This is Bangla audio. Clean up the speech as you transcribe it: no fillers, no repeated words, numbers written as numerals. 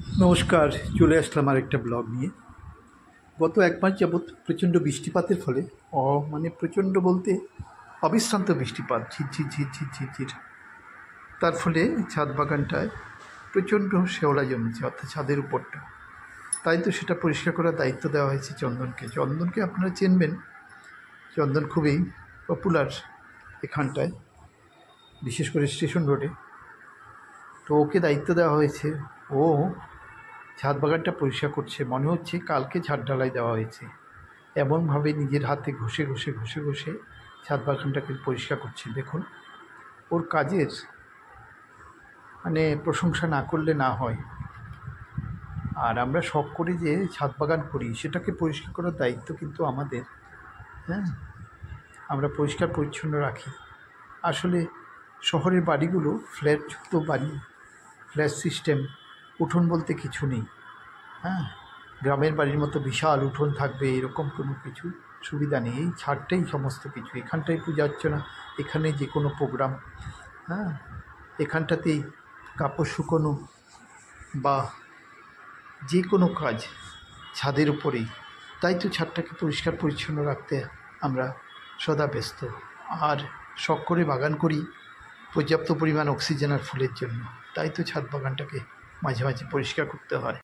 নমস্কার, চলে আসলাম আরেকটা ব্লগ নিয়ে। গত ১ মাস যাবৎ প্রচণ্ড বৃষ্টিপাতের ফলে মানে প্রচণ্ড বলতে অবিশ্রান্ত বৃষ্টিপাত, ঝিরঝির ঝিরঝির ঝিরঝির। তার ফলে ছাদ বাগানটায় প্রচণ্ড শেওলা জমেছে, অর্থাৎ ছাদের উপরটা। তাই তো সেটা পরিষ্কার করার দায়িত্ব দেওয়া হয়েছে চন্দনকে। চন্দনকে আপনারা চিনবেন, চন্দন খুবই পপুলার এখানটায়, বিশেষ করে স্টেশন রোডে। তো ওকে দায়িত্ব দেওয়া হয়েছে। ও ছাদ বাগানটা পরিষ্কার করছে, মনে হচ্ছে কালকে ছাদ ঢালাই দেওয়া হয়েছে। এমনভাবে নিজের হাতে ঘষে ঘষে ঘষে ঘষে ছাদ বাগানটাকে পরিষ্কার করছে। দেখুন, ওর কাজের মানে প্রশংসা না করলে না হয়। আর আমরা শখ করে যে ছাদ বাগান করি, সেটাকে পরিষ্কার করার দায়িত্ব কিন্তু আমাদের। হ্যাঁ, আমরা পরিষ্কার পরিচ্ছন্ন রাখি। আসলে শহরের বাড়িগুলো ফ্ল্যাটযুক্ত বাড়ি, ফ্ল্যাট সিস্টেম, উঠোন বলতে কিছু নেই। হ্যাঁ, গ্রামের বাড়ির মতো বিশাল উঠোন থাকবে এরকম কোনো কিছু সুবিধা নেই। এই ছাদটাই সমস্ত কিছু। এখানটাই পূজা অর্চনা, এখানে যে কোনো প্রোগ্রাম, হ্যাঁ, এখানটাতেই কাপড় শুকোনো বা যে কোনো কাজ ছাদের উপরেই। তাই তো ছাদটাকে পরিষ্কার পরিচ্ছন্ন রাখতে আমরা সদা ব্যস্ত। আর শখ করে বাগান করি পর্যাপ্ত পরিমাণ অক্সিজেন আর ফুলের জন্য। তাই তো ছাদ বাগানটাকে মাঝে মাঝে পরিষ্কার করতে হয়।